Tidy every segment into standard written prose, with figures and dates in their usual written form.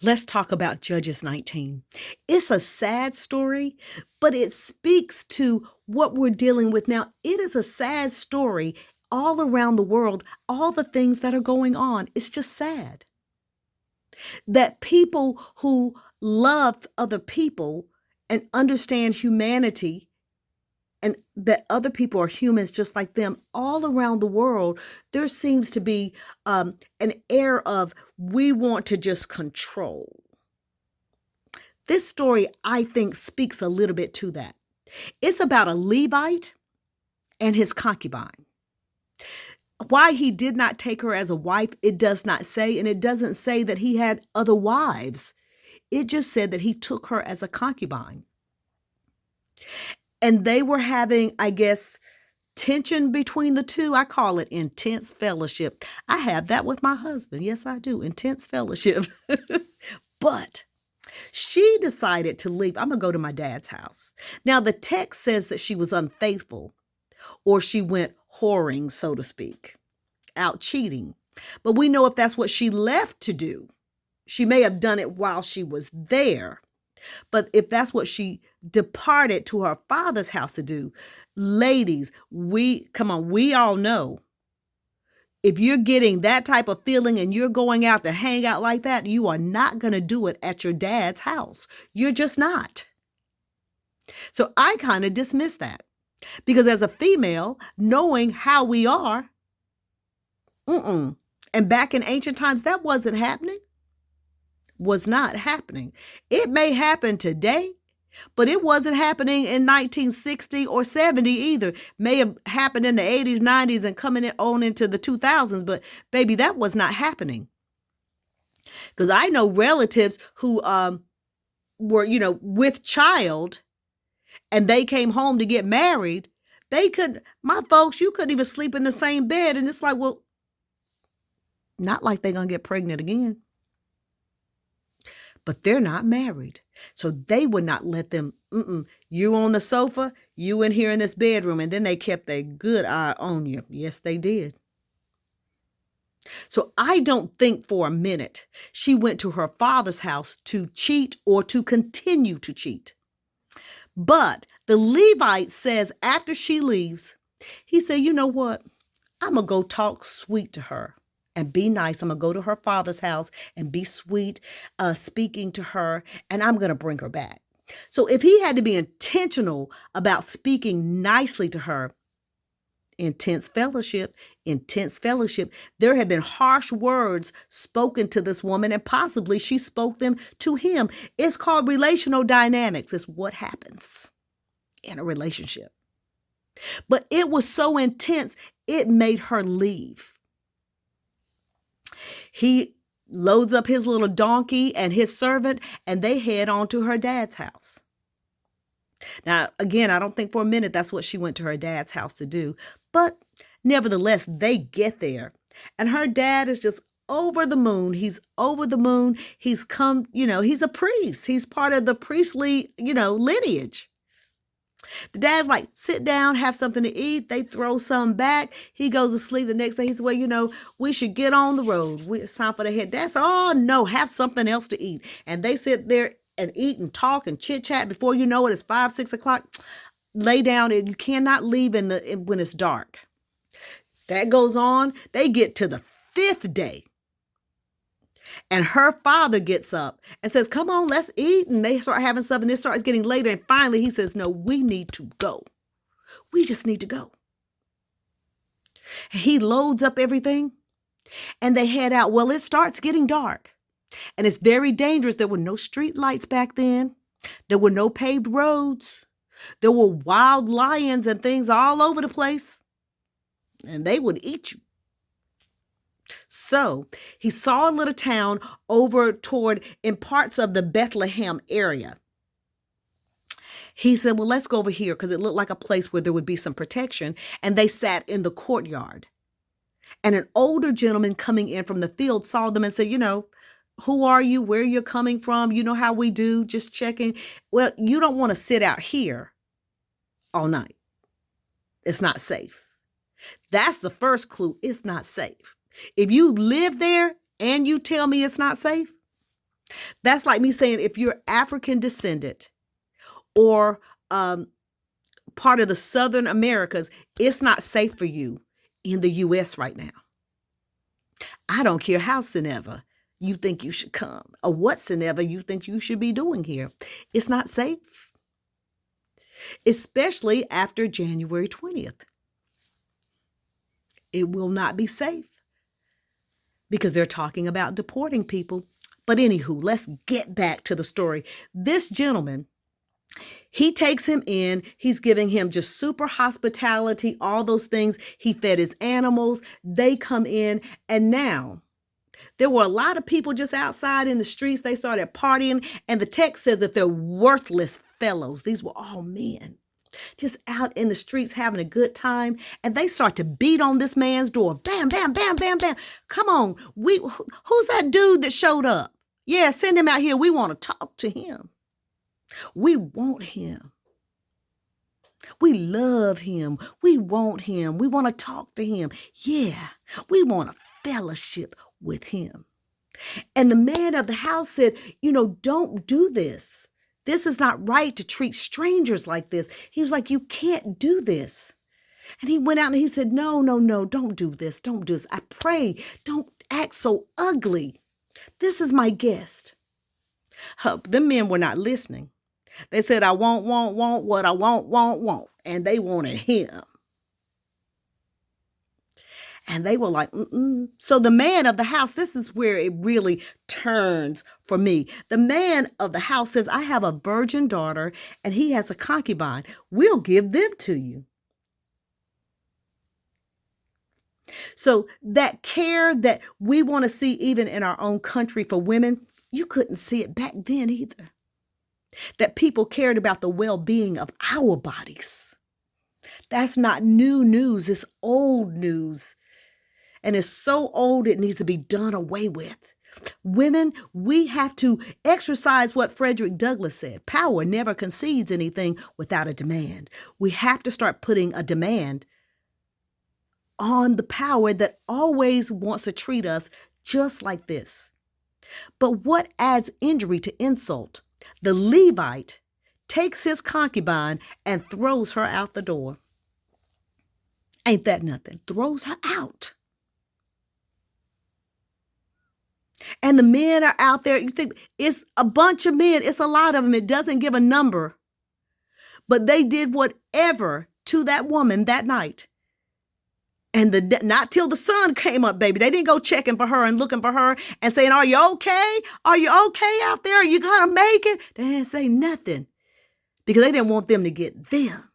Let's talk about Judges 19. It's a sad story, but it speaks to what we're dealing with now. It is a sad story all around the world, all the things that are going on. It's just sad that people who love other people and understand humanity and that other people are humans just like them all around the world, there seems to be an air of we want to just control. This story, I think, speaks a little bit to that. It's about a Levite and his concubine. Why he did not take her as a wife, it does not say, and it doesn't say that he had other wives. It just said that he took her as a concubine. And they were having, I guess, tension between the two. I call it intense fellowship. I have that with my husband. Yes, I do. Intense fellowship. But she decided to leave. I'm going to go to my dad's house. Now, the text says that she was unfaithful or she went whoring, so to speak, out cheating. But we know if that's what she left to do, she may have done it while she was there. But if that's what she departed to her father's house to do, ladies, we all know if you're getting that type of feeling and you're going out to hang out like that, you are not going to do it at your dad's house. You're just not. So I kind of dismiss that because as a female, knowing how we are, and back in ancient times, that wasn't happening. Was not happening. It may happen today, but it wasn't happening in 1960 or 70 either. May have happened in the 80s, 90s, and coming on into the 2000s, but baby, that was not happening. Because I know relatives who were, with child, and they came home to get married. My folks, you couldn't even sleep in the same bed, and it's like, well, not like they're gonna get pregnant again. But they're not married. So they would not let them, you on the sofa, you in here in this bedroom. And then they kept a good eye on you. Yes, they did. So I don't think for a minute she went to her father's house to cheat or to continue to cheat. But the Levite says after she leaves, he said, you know what? I'm going to go talk sweet to her. And be nice. I'm going to go to her father's house and be sweet, speaking to her, and I'm going to bring her back. So if he had to be intentional about speaking nicely to her, intense fellowship, there had been harsh words spoken to this woman, and possibly she spoke them to him. It's called relational dynamics. It's what happens in a relationship. But it was so intense, it made her leave. He loads up his little donkey and his servant, and they head on to her dad's house. Now, again, I don't think for a minute that's what she went to her dad's house to do. But nevertheless, they get there. And her dad is just over the moon. He's over the moon. He's come, he's a priest. He's part of the priestly, lineage. The dad's like, sit down, have something to eat. They throw something back. He goes to sleep. The next day, he says, well, we should get on the road. It's time for the head. Dad said, oh, no, have something else to eat. And they sit there and eat and talk and chit chat. Before you know it, it's 5, 6 o'clock. Lay down, and you cannot leave when it's dark. That goes on. They get to the 5th day. And her father gets up and says, come on, let's eat. And they start having stuff, and it starts getting later. And finally he says, no, we need to go. We just need to go. And he loads up everything and they head out. Well, it starts getting dark and it's very dangerous. There were no street lights back then. There were no paved roads. There were wild lions and things all over the place, and they would eat you. So he saw a little town over in parts of the Bethlehem area. He said, well, let's go over here because it looked like a place where there would be some protection. And they sat in the courtyard. And an older gentleman coming in from the field saw them and said, who are you? Where you're coming from? You know how we do, just checking. Well, you don't want to sit out here all night. It's not safe. That's the first clue. It's not safe. If you live there and you tell me it's not safe, That's like me saying if you're African descendant or part of the Southern Americas, it's not safe for you in the U.S. right now. I don't care how sonever you think you should come or whatsoever you think you should be doing here. It's not safe, especially after January 20th. It will not be safe because they're talking about deporting people. But anywho, let's get back to the story. This gentleman, he takes him in. He's giving him just super hospitality, all those things. He fed his animals. They come in. And now there were a lot of people just outside in the streets. They started partying. And the text says that they're worthless fellows. These were all men just out in the streets having a good time. And they start to beat on this man's door. Bam, bam, bam, bam, bam. Come on. Who's that dude that showed up? Yeah, send him out here. We want to talk to him. We want him. We love him. We want him. We want to talk to him. Yeah, we want a fellowship with him. And the man of the house said, don't do this. This is not right to treat strangers like this. He was like, you can't do this. And he went out and he said, no, don't do this. Don't do this. I pray, don't act so ugly. This is my guest. The men were not listening. They said, I want what I want. And they wanted him. And they were like, mm-mm. So the man of the house, this is where it really turns for me. The man of the house says, I have a virgin daughter and he has a concubine. We'll give them to you. So that care that we want to see even in our own country for women, you couldn't see it back then either. That people cared about the well-being of our bodies. That's not new news. It's old news. And it's so old it needs to be done away with. Women, we have to exercise what Frederick Douglass said. Power never concedes anything without a demand. We have to start putting a demand on the power that always wants to treat us just like this. But what adds injury to insult? The Levite takes his concubine and throws her out the door. Ain't that nothing? Throws her out. And the men are out there. You think it's a bunch of men. It's a lot of them. It doesn't give a number. But they did whatever to that woman that night. And not till the sun came up, baby. They didn't go checking for her and looking for her and saying, are you okay? Are you okay out there? Are you going to make it? They didn't say nothing because they didn't want them to get them.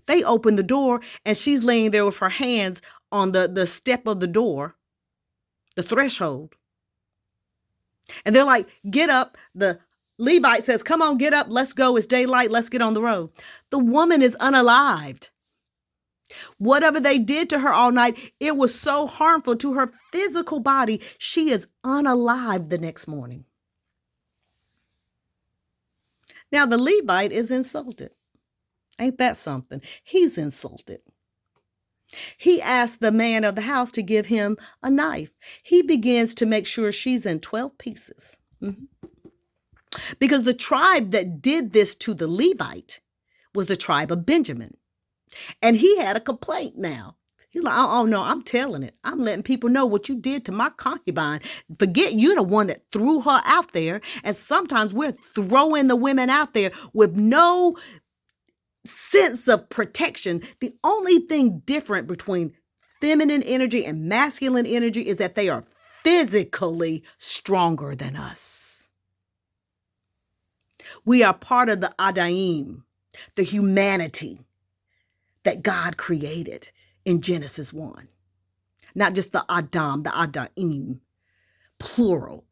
They opened the door and she's laying there with her hands on the step of the door, the threshold. And they're like, get up. The Levite says, come on, get up. Let's go. It's daylight. Let's get on the road. The woman is unalived. Whatever they did to her all night, it was so harmful to her physical body. She is unalived the next morning. Now the Levite is insulted. Ain't that something? He's insulted. He asked the man of the house to give him a knife. He begins to make sure she's in 12 pieces. Because the tribe that did this to the Levite was the tribe of Benjamin. And he had a complaint now. He's like, oh no, I'm telling it. I'm letting people know what you did to my concubine. Forget you're the one that threw her out there. And sometimes we're throwing the women out there with no sense of protection. The only thing different between feminine energy and masculine energy is that they are physically stronger than us. We are part of the Adaim, the humanity that God created in Genesis 1. Not just the Adam, the Adaim, plural,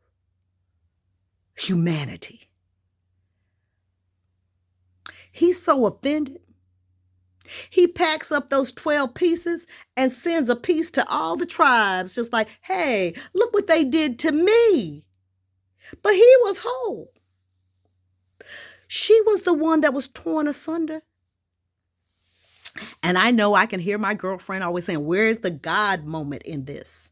humanity. He's so offended. He packs up those 12 pieces and sends a piece to all the tribes, just like, hey, look what they did to me. But he was whole. She was the one that was torn asunder. And I know I can hear my girlfriend always saying, where's the God moment in this?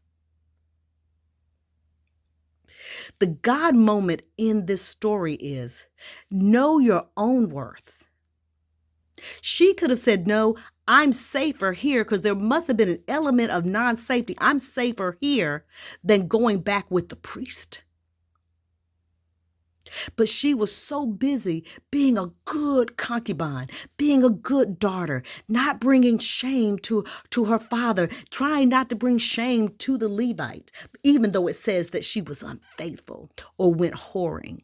The God moment in this story is know your own worth. She could have said, no, I'm safer here, because there must have been an element of non-safety. I'm safer here than going back with the priest. But she was so busy being a good concubine, being a good daughter, not bringing shame to her father, trying not to bring shame to the Levite, even though it says that she was unfaithful or went whoring.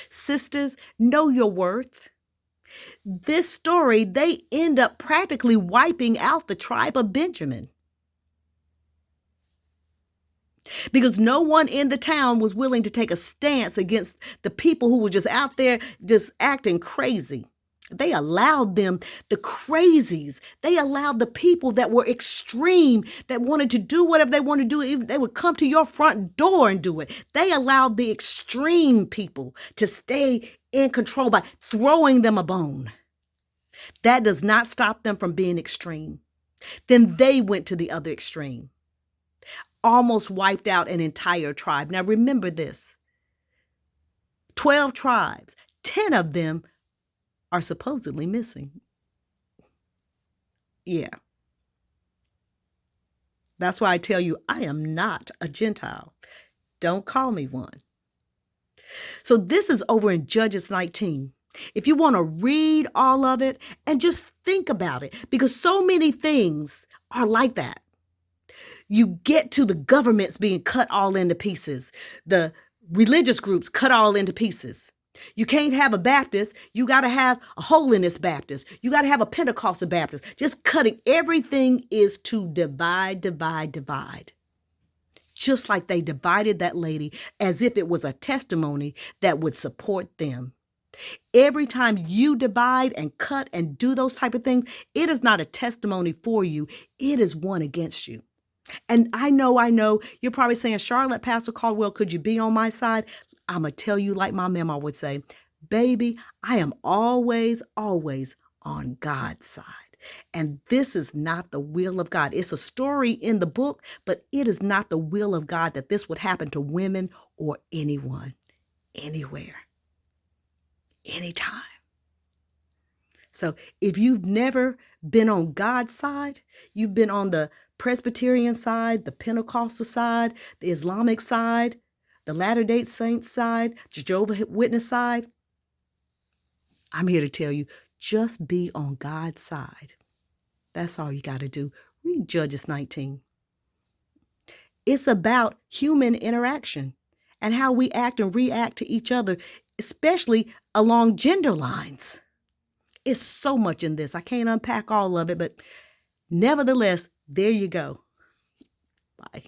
Sisters, know your worth. This story, they end up practically wiping out the tribe of Benjamin, because no one in the town was willing to take a stance against the people who were just out there just acting crazy. They allowed them, the crazies, they allowed the people that were extreme, that wanted to do whatever they wanted to do. Even they would come to your front door and do it. They allowed the extreme people to stay in control by throwing them a bone. That does not stop them from being extreme. Then they went to the other extreme, almost wiped out an entire tribe. Now remember this, 12 tribes, 10 of them are supposedly missing. Yeah. That's why I tell you, I am not a Gentile. Don't call me one. So this is over in Judges 19. If you want to read all of it and just think about it, because so many things are like that. You get to the governments being cut all into pieces, the religious groups cut all into pieces. You can't have a Baptist. You got to have a Holiness Baptist. You got to have a Pentecostal Baptist. Just cutting. Everything is to divide, divide, divide. Just like they divided that lady as if it was a testimony that would support them. Every time you divide and cut and do those type of things, it is not a testimony for you. It is one against you. And I know, you're probably saying, Charlotte, Pastor Caldwell, could you be on my side? I'm going to tell you like my mama would say, baby, I am always, always on God's side. And this is not the will of God. It's a story in the book, but it is not the will of God that this would happen to women or anyone, anywhere, anytime. So if you've never been on God's side, you've been on the Presbyterian side, the Pentecostal side, the Islamic side, the Latter-day Saints side, Jehovah's Witness side, I'm here to tell you, just be on God's side. That's all you got to do. Read Judges 19. It's about human interaction and how we act and react to each other, especially along gender lines. It's so much in this. I can't unpack all of it, but nevertheless, there you go. Bye.